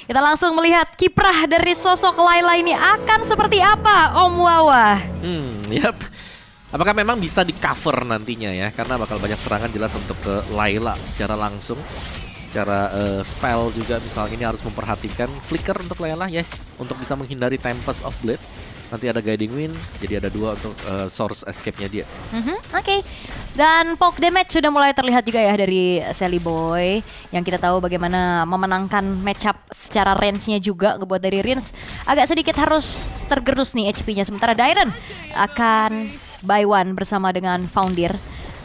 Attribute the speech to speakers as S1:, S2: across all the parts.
S1: Kita langsung melihat kiprah dari sosok Layla ini akan seperti apa, Om Wawa?
S2: Yap. Apakah memang bisa di cover nantinya ya? Karena bakal banyak serangan jelas untuk ke Layla secara langsung. Secara spell juga misalnya ini harus memperhatikan flicker untuk Layla ya, untuk bisa menghindari Tempest of Blade. Nanti ada Guiding Wind, jadi ada 2 untuk source escape-nya dia.
S1: Oke. Dan poke damage sudah mulai terlihat juga ya dari Sally Boy, yang kita tahu bagaimana memenangkan matchup secara range-nya juga ngebuat dari Rins agak sedikit harus tergerus nih HP-nya. Sementara Dairon akan buy one bersama dengan Foundir.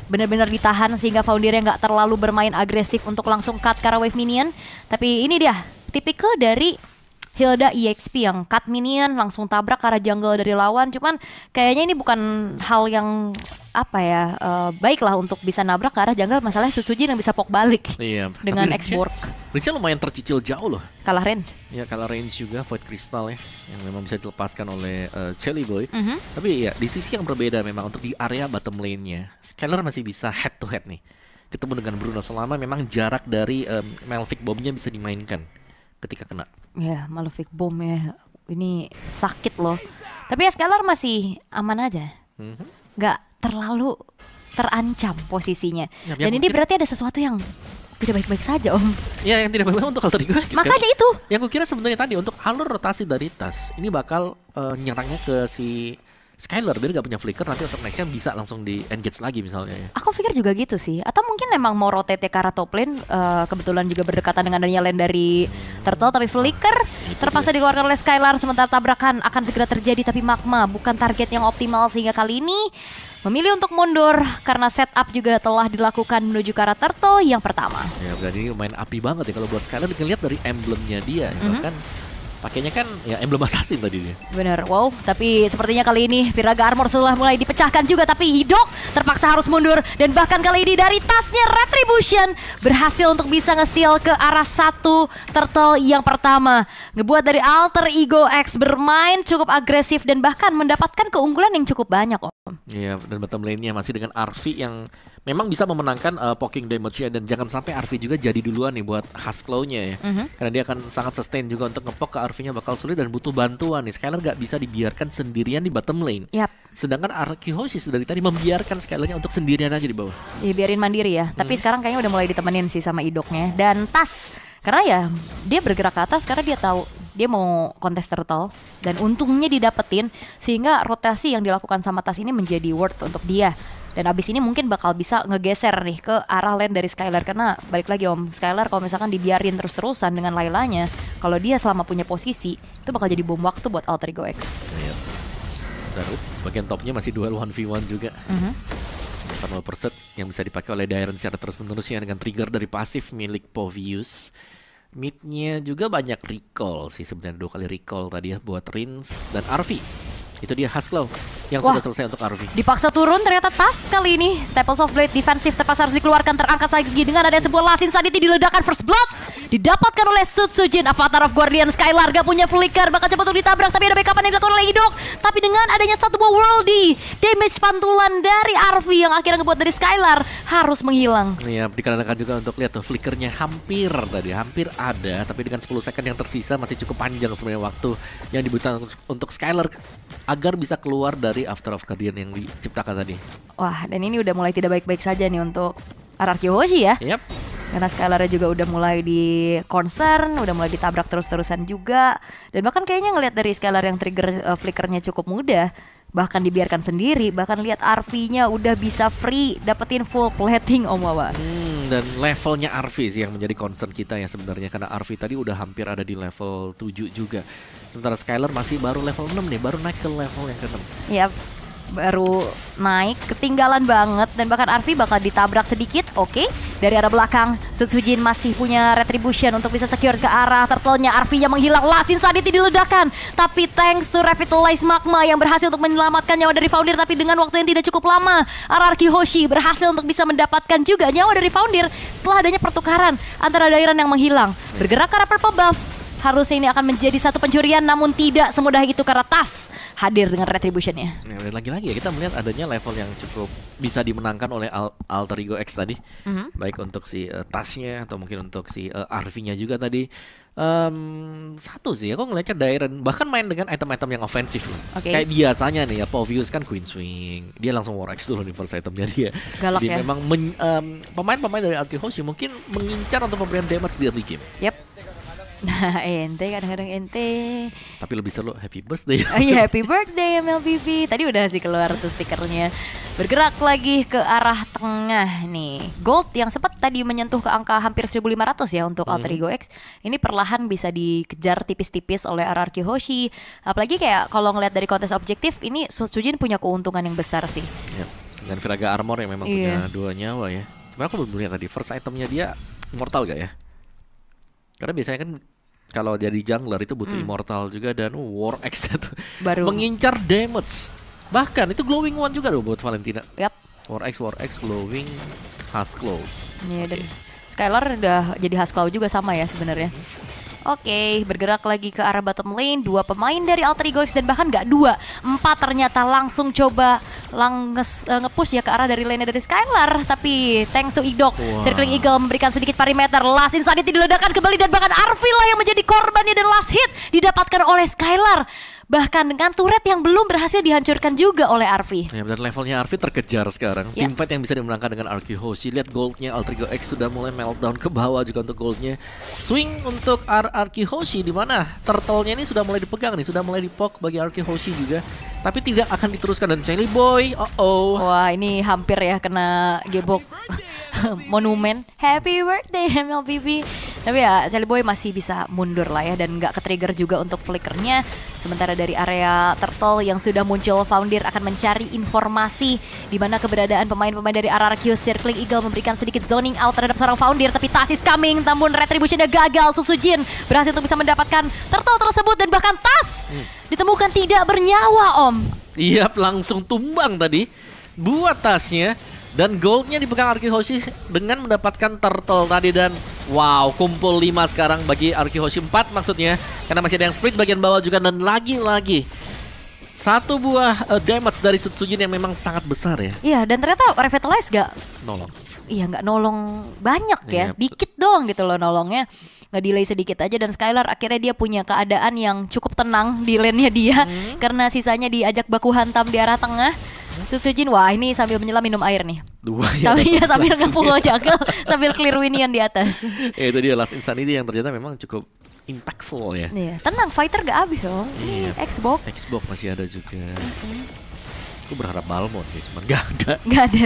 S1: Benar-benar ditahan sehingga Foundirnya nggak terlalu bermain agresif untuk langsung cut ke arah wave minion. Tapi ini dia tipikal dari Hilda EXP yang cut minion langsung tabrak ke arah jungle dari lawan. Cuman kayaknya ini bukan hal yang baik lah untuk bisa nabrak ke arah jungle. Masalahnya Sutsujin yang bisa poke balik dengan X-Borg.
S2: Reachnya lumayan tercicil jauh loh.
S1: Kalah range.
S2: Ya kalah range juga Void Crystal ya, yang memang bisa dilepaskan oleh Shelly Boy. Tapi ya di sisi yang berbeda memang untuk di area bottom lane-nya, Skylar masih bisa head to head nih ketemu dengan Bruno selama memang jarak dari Malefic Bomb-nya bisa dimainkan ketika kena.
S1: Ya, Malefic Bomb ya, ini sakit loh. Tapi ya Skylar masih aman aja, nggak terlalu terancam posisinya. Ya, dan ini berarti ada sesuatu yang tidak baik-baik saja, Om.
S2: Ya, yang tidak baik-baik untuk alter ego.
S1: Makanya itu.
S2: Yang gue kira sebenarnya tadi untuk alur rotasi dari Tas ini bakal nyerangnya ke si Skylar biar gak punya flicker, nanti untuk nextnya bisa langsung di engage lagi misalnya ya.
S1: Aku pikir juga gitu sih. Atau mungkin memang mau rotate ke arah top lane, kebetulan juga berdekatan dengan adanya lane dari Turtle. Tapi flicker terpaksa dikeluarkan oleh Skylar. Sementara tabrakan akan segera terjadi, tapi Magma bukan target yang optimal sehingga kali ini memilih untuk mundur karena setup juga telah dilakukan menuju ke arah Turtle yang pertama. Ya
S2: berarti main api banget ya kalau buat Skylar. Dilihat dari emblemnya dia kan. Pakainya kan ya emblem assassin tadi dia.
S1: Bener, wow. Tapi sepertinya kali ini Viraga Armor sudah mulai dipecahkan juga. Tapi Hidok terpaksa harus mundur. Dan bahkan kali ini dari tasnya Retribution berhasil untuk bisa nge-steal ke arah satu Turtle yang pertama. Ngebuat dari Alter Ego X bermain cukup agresif dan bahkan mendapatkan keunggulan yang cukup banyak, Om.
S2: Iya, dan bottom lane-nya masih dengan Arvi yang memang bisa memenangkan poking damage-nya. Dan jangan sampai Arvi juga jadi duluan nih buat Hasklow-nya ya. Karena dia akan sangat sustain juga untuk ngepok ke Arvi-nya bakal sulit dan butuh bantuan nih. Skylar gak bisa dibiarkan sendirian di bottom lane. Sedangkan Arkihoshi dari tadi membiarkan Skylar-nya untuk sendirian aja di bawah. Ya
S1: biarin mandiri ya. Tapi sekarang kayaknya udah mulai ditemenin sih sama Idoknya. Dan Tas, karena ya dia bergerak ke atas karena dia tahu dia mau kontes Turtle. Dan untungnya didapetin sehingga rotasi yang dilakukan sama Tas ini menjadi worth untuk dia. Dan abis ini mungkin bakal bisa ngegeser nih ke arah lane dari Skylar. Karena balik lagi, Om, Skylar kalau misalkan dibiarin terus-terusan dengan Laylanya, kalau dia selama punya posisi, itu bakal jadi bom waktu buat Alter Ego X.
S2: Dan bagian topnya masih duel 1v1 juga. Thermal Pursuit yang bisa dipakai oleh Dairon secara terus-menerusnya dengan trigger dari pasif milik Povius. Mid-nya juga banyak recall sih sebenarnya, 2 kali recall tadi ya buat Rins dan Arvi. Itu dia Hasklow yang sudah selesai untuk Arvi.
S1: Dipaksa turun ternyata Tas kali ini. Staples of Blade defensif terpaksa harus dikeluarkan, terangkat lagi dengan ada sebuah Lasin Saditi diledakkan first blood. Didapatkan oleh Sutsujin, Avatar of Guardian. Skylar gak punya flicker, bakal cepat untuk ditabrak. Tapi ada backup yang dilakukan oleh Hidok. Tapi dengan adanya satu buah worldy, damage pantulan dari Arvi yang akhirnya ngebuat dari Skylar harus menghilang.
S2: Iya, dikarenakan juga untuk lihat tuh flickernya hampir ada. Tapi dengan 10 second yang tersisa masih cukup panjang sebenarnya waktu yang dibutuhkan untuk Skylar agar bisa keluar dari Avatar of Guardian yang diciptakan tadi. Wah,
S1: dan ini udah mulai tidak baik-baik saja nih untuk Arkihoshi ya. Karena Skylar juga udah mulai di concern, udah mulai ditabrak terus-terusan juga. Dan bahkan kayaknya ngelihat dari Skylar yang trigger flickernya cukup mudah, bahkan dibiarkan sendiri, bahkan lihat RV-nya udah bisa free dapetin full plating, Om Wawa.
S2: Dan levelnya RV sih yang menjadi concern kita ya sebenarnya, karena RV tadi udah hampir ada di level 7 juga. Sementara Skylar masih baru level 6 nih, baru naik ke level yang ke-6.
S1: Iya, baru naik, ketinggalan banget. Dan bahkan Arvi bakal ditabrak sedikit. Oke, dari arah belakang Sutsujin masih punya Retribution untuk bisa secure ke arah Turtle-nya. Arvi yang menghilang, Lasin Saditi diledakkan. Tapi thanks to Revitalize Magma yang berhasil untuk menyelamatkan nyawa dari Foundir. Tapi dengan waktu yang tidak cukup lama, Arkihoshi berhasil untuk bisa mendapatkan juga nyawa dari Foundir setelah adanya pertukaran antara Dairon yang menghilang. Bergerak ke arah purple buff. Harusnya ini akan menjadi satu pencurian, namun tidak semudah itu karena Tas hadir dengan retributionnya.
S2: Nah, lagi-lagi ya kita melihat adanya level yang cukup bisa dimenangkan oleh Alter Ego X tadi. Baik untuk si Tasnya atau mungkin untuk si RV-nya juga tadi. Satu sih aku ngeliatnya Dairen bahkan main dengan item-item yang ofensif loh. Kayak biasanya nih ya Povius kan Queen Swing, dia langsung War X dulu nih first itemnya dia.
S1: Galak
S2: dia
S1: ya.
S2: memang pemain-pemain dari Arkihoshi mungkin mengincar untuk pemberian damage di early game.
S1: Yep. Nah, ente kadang-kadang ente.
S2: Tapi lebih seru happy birthday.
S1: Oh iya, happy birthday MLBB. Tadi udah sih keluar tuh stikernya. Bergerak lagi ke arah tengah nih. Gold yang sempat tadi menyentuh ke angka hampir 1.500 ya untuk Alter Ego X. Ini perlahan bisa dikejar tipis-tipis oleh RRQ Hoshi. Apalagi kayak kalau ngeliat dari kontes objektif, ini Sutsujin punya keuntungan yang besar sih.
S2: Yep. Dengan Viraga Armor yang memang punya 2 nyawa ya. Sebenarnya aku belum lihat tadi first itemnya dia immortal gak ya? Karena biasanya kan kalau jadi jungler itu butuh immortal juga dan War X itu
S1: Baru
S2: mengincar damage. Bahkan itu glowing one juga loh buat Valentina.
S1: Yap.
S2: War X glowing Husklow.
S1: Iya, dan Skylar udah jadi Husklow juga sama ya sebenarnya. Oke, bergerak lagi ke arah bottom lane. 2 pemain dari Alter Ego X dan bahkan nggak 2, 4 ternyata langsung coba nge-push ya ke arah dari lane dari Skylar. Tapi thanks to Idok, Circling Eagle memberikan sedikit perimeter. Last Insanity diledakkan kembali dan bahkan Arvila yang menjadi korbannya dan last hit didapatkan oleh Skylar. Bahkan dengan turret yang belum berhasil dihancurkan juga oleh Arvi.
S2: Ya, dan levelnya Arvi terkejar sekarang.
S1: Ya.
S2: Teamfight yang bisa dimenangkan dengan RQ Hoshi. Lihat goldnya Alter Ego X sudah mulai meltdown ke bawah juga untuk goldnya. Swing untuk RQ Hoshi di mana turtle-nya ini sudah mulai dipegang nih, sudah mulai dipok bagi RQ Hoshi juga. Tapi tidak akan diteruskan dan Shelly Boy.
S1: Wah, ini hampir ya kena gebok monumen. Happy birthday MLBB. Tapi ya Shelly Boy masih bisa mundur lah ya dan nggak ke-trigger juga untuk flickernya. Sementara dari area turtle yang sudah muncul, Foundir akan mencari informasi di mana keberadaan pemain-pemain dari RRQ. Circling Eagle memberikan sedikit zoning out terhadap seorang Foundir, tapi Tas is coming, namun retributionnya gagal. Sutsujin berhasil untuk bisa mendapatkan turtle tersebut dan bahkan Tas ditemukan tidak bernyawa, Om.
S2: Iya, langsung tumbang tadi buat tasnya. Dan goldnya dipegang RQ Hoshi dengan mendapatkan turtle tadi. Dan wow, kumpul 5 sekarang bagi RQ Hoshi, 4 maksudnya. Karena masih ada yang split bagian bawah juga. Dan lagi-lagi 1 buah damage dari Sutsujin yang memang sangat besar ya.
S1: Iya, dan ternyata Revitalize gak
S2: Nolong.
S1: Iya, gak nolong banyak ya.
S2: Iya,
S1: Dikit doang gitu loh nolongnya. Nge-delay sedikit aja dan Skylar akhirnya dia punya keadaan yang cukup tenang di lane-nya dia. Karena sisanya diajak baku hantam di arah tengah. Sutsujin, wah ini sambil menyelam minum air nih. Sambil nge-pull jagal, sambil clear Winian di atas.
S2: Itu dia Last Insanity yang ternyata memang cukup impactful ya.
S1: Iya, tenang, fighter gak habis loh. Ini Xbox
S2: masih ada juga. Aku berharap Balmond ya, cuman gak ada.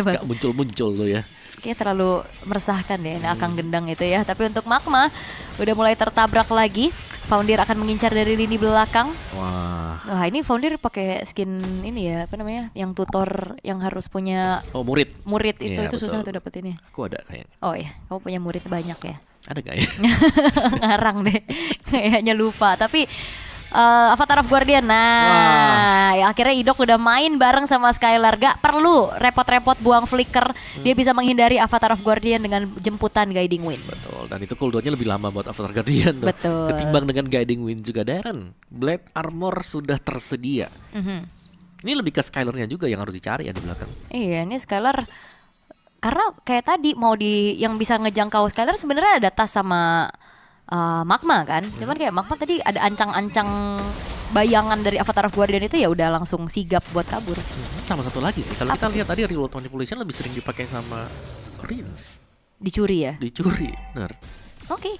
S1: Bang.
S2: Gak muncul-muncul loh ya.
S1: Kayak terlalu meresahkan deh Akang Gendang itu ya. Tapi untuk Magma udah mulai tertabrak lagi. Foundir akan mengincar dari lini belakang.
S2: Wah,
S1: ini Foundir pakai skin ini ya, apa namanya? Yang tutor yang harus punya
S2: murid.
S1: Murid itu
S2: Iya,
S1: susah
S2: betul.
S1: tuh dapetinnya.
S2: Aku ada kayaknya.
S1: Oh iya, kamu punya murid banyak ya.
S2: Ada gak ya?
S1: Ngarang deh. Kayaknya lupa. Tapi Avatar of Guardian. Nah, ya akhirnya Idok udah main bareng sama Skylar. Gak perlu repot-repot buang flicker. Dia bisa menghindari Avatar of Guardian dengan jemputan Guiding Wind.
S2: Betul, dan itu cooldownnya lebih lama buat Avatar Guardian tuh.
S1: Betul.
S2: Ketimbang dengan Guiding Wind juga. Darren, Blade Armor sudah tersedia. Ini lebih ke Skylarnya juga yang harus dicari ya di belakang.
S1: Iya, ini Skylar karena kayak tadi mau yang bisa ngejangkau Skylar sebenarnya ada Tas sama Magma kan. Cuman kayak Magma tadi ada ancang-ancang bayangan dari Avatar of Guardian itu ya udah langsung sigap buat kabur.
S2: Sama satu lagi sih, kalau kita lihat tadi reload manipulation lebih sering dipakai sama Rins.
S1: Dicuri ya?
S2: Dicuri, benar.
S1: Oke.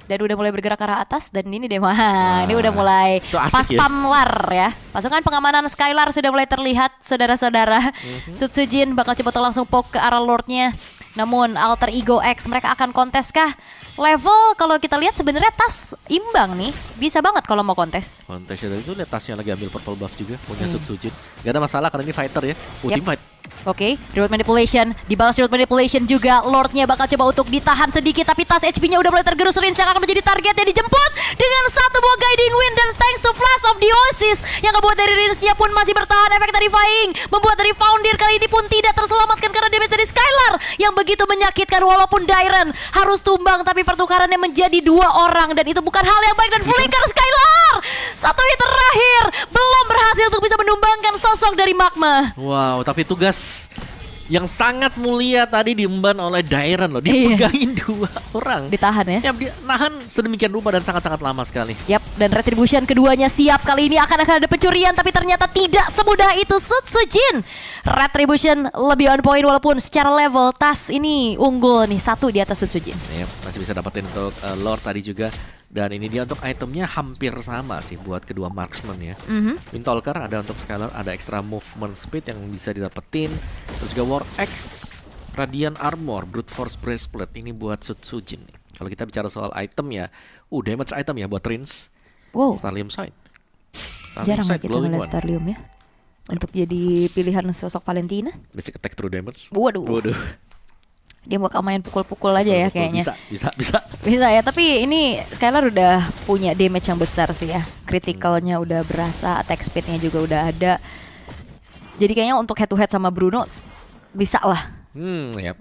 S1: Dan udah mulai bergerak ke arah atas dan ini deh ini udah mulai pas
S2: ya?
S1: pamlar ya. Pasukan pengamanan Skylar sudah mulai terlihat saudara-saudara. Sutsujin bakal coba langsung poke ke arah Lordnya. Namun Alter Ego X mereka akan kontes kah? Level kalau kita lihat sebenarnya Tas imbang nih. Bisa banget kalau mau kontes.
S2: Kontesnya dari itu lihat Tasnya lagi ambil purple buff juga, punya Sutsujin. Gak ada masalah karena ini fighter ya. Team fight.
S1: Oke, Reroute Manipulation, dibalas Reroute Manipulation juga. Lordnya bakal coba untuk ditahan sedikit, tapi Tas HP-nya udah mulai tergerus. Rins yang akan menjadi target yang dijemput dengan 1 buah Guiding Wind dan thanks to Flash of the Oasis yang ngebuat dari Rinsnya pun masih bertahan. Efek terrifying membuat dari Foundir kali ini pun tidak terselamatkan karena damage dari Skylar yang begitu menyakitkan. Walaupun Dairen harus tumbang, tapi pertukarannya menjadi 2 orang dan itu bukan hal yang baik. Dan flicker Skylar, 1 hit terakhir belum berhasil untuk bisa menumbangkan sosok dari Magma.
S2: Wow, tapi tugas yang sangat mulia tadi diemban oleh Dairen loh. Dia pegangin 2 orang.
S1: Ditahan ya.
S2: Ya, dia nahan sedemikian rupa dan sangat-sangat lama sekali.
S1: Yap, dan Retribution keduanya siap. Kali ini akan ada pencurian, tapi ternyata tidak semudah itu. Sutsujin Retribution lebih on point walaupun secara level Tas ini unggul nih, 1 di atas Sutsujin.
S2: Yap, masih bisa dapetin untuk Lord tadi juga. Dan ini dia untuk itemnya hampir sama sih buat kedua marksman ya. Windtalker ada untuk Skylar, ada extra movement speed yang bisa didapetin. Terus juga War X, Radiant Armor, Brute Force Breastplate ini buat Sutsujin. Kalau kita bicara soal item ya, damage item ya buat Rins.
S1: Wow.
S2: Starlium Sight.
S1: Jarang kita ngeliat Starlium ya. Untuk jadi pilihan sosok Valentina.
S2: Basic attack true damage.
S1: Waduh. Dia bakal main pukul-pukul aja ya kayaknya. Bisa ya, tapi ini Skylar udah punya damage yang besar sih ya. Criticalnya udah berasa, attack speednya juga udah ada. Jadi kayaknya untuk head to head sama Bruno bisa lah.
S2: Yap.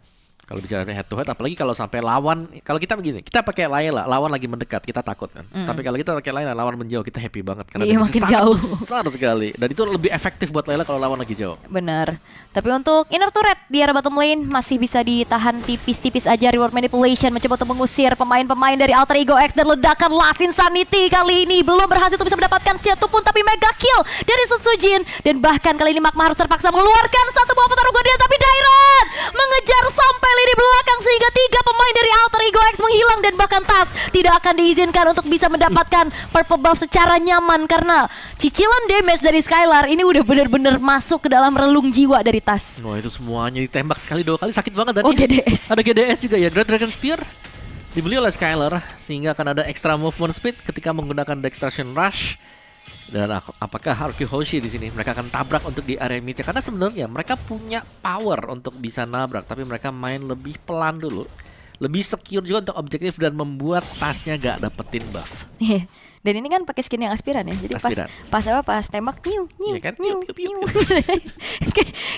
S2: Kalau bicara head to head, apalagi kalau sampai lawan, kalau kita begini, kita pakai Layla, lawan lagi mendekat, kita takut kan. Tapi kalau kita pakai Layla, lawan menjauh, kita happy banget karena
S1: makin jauh
S2: besar sekali. Dan itu lebih efektif buat Layla kalau lawan lagi jauh.
S1: Benar. Tapi untuk inner turret di arah bottom lane masih bisa ditahan tipis-tipis aja. Reward manipulation mencoba untuk mengusir pemain-pemain dari Alter Ego X dan ledakan Last Insanity kali ini belum berhasil untuk bisa mendapatkan satu pun, tapi mega kill dari Sutsujin. Dan bahkan kali ini Magma harus terpaksa mengeluarkan 1 buah Avatar Guardian, tapi Dairen mengejar sampai lini belakang sehingga 3 pemain dari Alter Ego X menghilang. Dan bahkan Tas tidak akan diizinkan untuk bisa mendapatkan purple buff secara nyaman karena cicilan damage dari Skylar ini udah bener-bener masuk ke dalam relung jiwa dari Tas.
S2: Wah, itu semuanya ditembak sekali 2 kali, sakit banget. Dan
S1: GDS.
S2: Ada GDS juga ya. Great Dragon Spear dibeli oleh Skylar sehingga akan ada extra movement speed ketika menggunakan Dextraction Rush. Dan apakah Haruki Hoshi di sini mereka akan tabrak untuk di area mid, karena sebenarnya mereka punya power untuk bisa nabrak, tapi mereka main lebih pelan dulu, lebih secure juga untuk objektif dan membuat Tasnya gak dapetin buff.
S1: Dan ini kan pakai skin yang aspiran ya. Jadi pas tembak nyiu
S2: ya kan?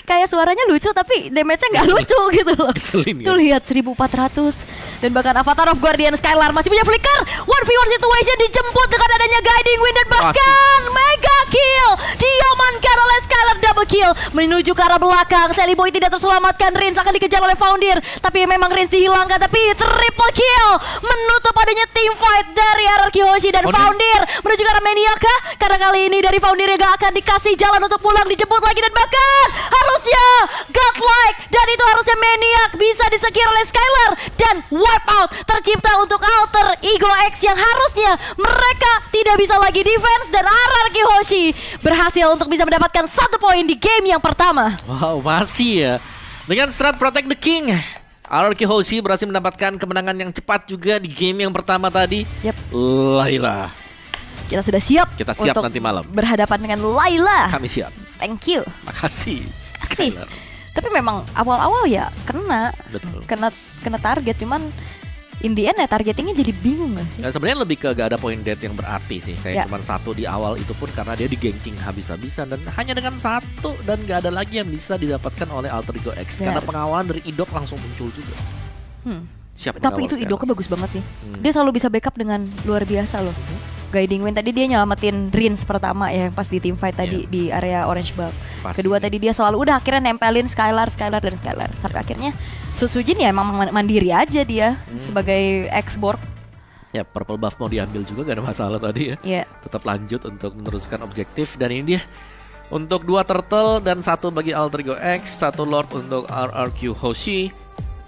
S1: Kayak suaranya lucu tapi damage-nya nggak lucu gitu loh. Tuh lihat 1400. Dan bahkan Avatar of Guardian Skylar masih punya flicker. 1v1 situation dijemput dengan adanya Guiding Wind dan bahkan mega kill diamankan oleh Skylar, double kill menuju ke arah belakang. Sally Boy tidak terselamatkan. Rins akan dikejar oleh Foundir, tapi memang Rins dihilangkan. Tapi triple kill menutup adanya team fight dari Haruki Hoshi dan Foundir menuju ke arah Maniaka, karena kali ini dari Foundir gak akan dikasih jalan untuk pulang, dijemput lagi dan bahkan harusnya godlike, dan itu harusnya Maniac bisa disecure oleh Skylar dan wipe out tercipta untuk Alter Ego X yang harusnya mereka tidak bisa lagi defense. Dan Haruki Hoshi berhasil untuk bisa mendapatkan 1 poin di game yang pertama.
S2: Wow, masih ya dengan strat Protect the King. Haruki Hoshi berhasil mendapatkan kemenangan yang cepat juga di game yang pertama tadi. Layla,
S1: kita sudah siap.
S2: Kita siap
S1: untuk
S2: nanti malam
S1: berhadapan dengan Layla.
S2: Kami siap.
S1: Thank you.
S2: Makasih Skylar.
S1: Tapi memang awal-awal ya
S2: Betul.
S1: kena target, cuman in the end ya targetingnya jadi bingung gak sih?
S2: Ya, sebenarnya lebih ke gak ada point dead yang berarti sih. Kayak cuma 1 di awal itu pun karena dia di-ganking habis-habisan. Dan hanya dengan 1 dan gak ada lagi yang bisa didapatkan oleh Alter Ego X. Karena pengawalan dari Idok langsung muncul juga. Siap.
S1: Tapi itu Idoknya bagus banget sih. Dia selalu bisa backup dengan luar biasa loh. Guiding Wind tadi dia nyelamatin Rins pertama ya pas di team fight tadi di area orange buff. Kedua tadi dia selalu udah akhirnya nempelin Skylar sampai akhirnya Sutsujin ya emang mandiri aja dia sebagai ex-Borg.
S2: Ya, purple buff mau diambil juga gak ada masalah tadi ya. Tetap lanjut untuk meneruskan objektif. Dan ini dia untuk 2 turtle dan 1 bagi Alter Ego X, 1 Lord untuk RRQ Hoshi.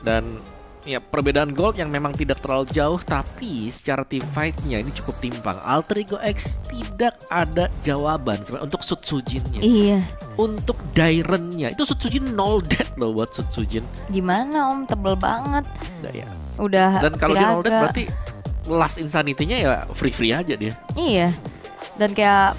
S2: Dan ya, perbedaan gold yang memang tidak terlalu jauh, tapi secara team fight-nya ini cukup timpang. Alter Ego X tidak ada jawaban sebenarnya untuk Sutsujinnya. Untuk Dairen-nya itu Sutsujin 0 dead loh buat Sutsujin.
S1: Gimana Om, tebel banget.
S2: Udah. Dan kalau dia 0 dead berarti Last Insanity-nya ya free-free aja dia. Iya.
S1: Dan kayak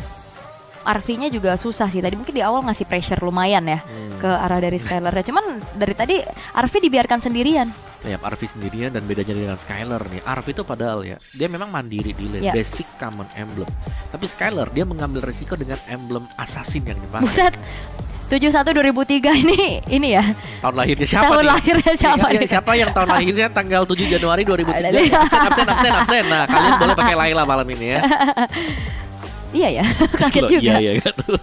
S1: RV-nya juga susah sih. Tadi mungkin di awal ngasih pressure lumayan ya ke arah dari Skylar. Cuman dari tadi RV dibiarkan sendirian.
S2: layup Arvi sendirian dan bedanya dengan Skylar nih. Arvi itu padahal ya, dia memang mandiri di lane, basic common emblem. Tapi Skylar dia mengambil resiko dengan emblem assassin yang dipakai.
S1: Buset. 71 2003 ini ya.
S2: Tahun lahirnya siapa
S1: Tahun
S2: nih?
S1: lahirnya siapa nih?
S2: Siapa yang tahun lahirnya tanggal 7 Januari 2003? Absen. Nah, kalian boleh pakai Layla malam ini ya.
S1: Iya ya, kaget juga.
S2: Iya, gitu.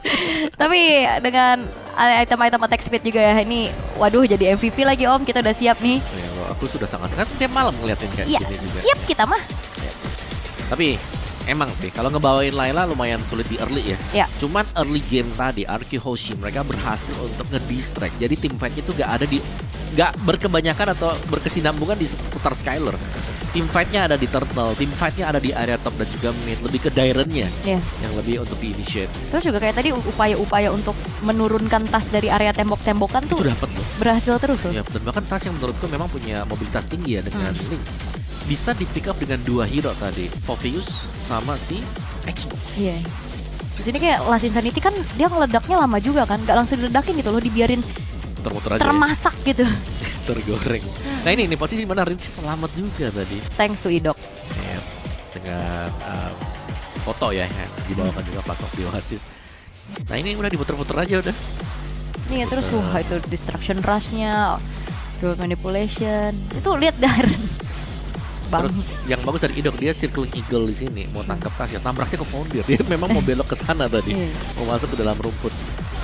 S1: Tapi dengan item-item attack speed juga ya, ini waduh jadi MVP lagi Om, kita udah siap nih.
S2: Ya, aku sudah sangat tiap malam ngeliatin kayak gini juga.
S1: Siap kita mah.
S2: Ya. Tapi emang sih kalau ngebawain Layla lumayan sulit di early ya. Cuman early game tadi Arki Hoshi mereka berhasil untuk ngedistract. Jadi tim fight itu gak berkebanyakan atau berkesinambungan di seputar Skylar. Tim fight-nya ada di Turtle, tim fight-nya ada di area top dan juga mid, lebih ke Dairen-nya yang lebih untuk di-initiate.
S1: Terus juga kayak tadi upaya-upaya untuk menurunkan tas dari area tembok-tembokan tuh
S2: itu dapat loh.
S1: Berhasil terus loh.
S2: Ya, dan bahkan tas yang menurutku memang punya mobilitas tinggi ya dengan Link. Bisa di-pick up dengan dua hero tadi, Phoveus sama si Expo.
S1: Iya. Terus ini kayak Last Insanity kan dia ngeledaknya lama juga kan, gak langsung diledakin gitu loh, dibiarin
S2: muter-muter aja
S1: termasak
S2: ya.
S1: Gitu.
S2: Tergoreng. Nah ini posisi mana Rinci selamat juga tadi.
S1: Thanks to Idok.
S2: Ya, dengan foto ya dibawakan juga platform di Oasis. Nah ini udah diputer-puter aja udah.
S1: Nih terus wah itu distraction rush-nya, drone manipulation. Itu lihat Darren.
S2: Terus yang bagus dari Idok dia circling eagle di sini mau tangkap tas ya, tabraknya ke Foundir. Dia memang mau belok ke sana tadi. Mau masuk ke dalam rumput.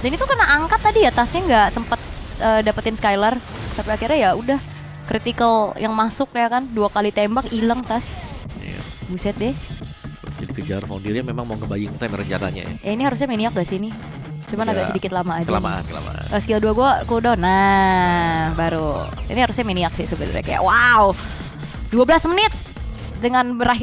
S1: Dan itu kena angkat tadi ya, tasnya nggak sempet dapetin Skylar, tapi akhirnya ya udah critical yang masuk ya kan, 2 kali tembak hilang tas. Buset deh.
S2: Jadi kejar Foundirnya memang mau ngebaying time rencananya ya.
S1: Ini harusnya maniak gak sih ini? Cuman agak sedikit lama aja.
S2: Kelamaan.
S1: Skill 2 gua cooldown. Nah, baru. Ini harusnya maniak sih sebenarnya, kayak wow. 12 menit dengan berakhir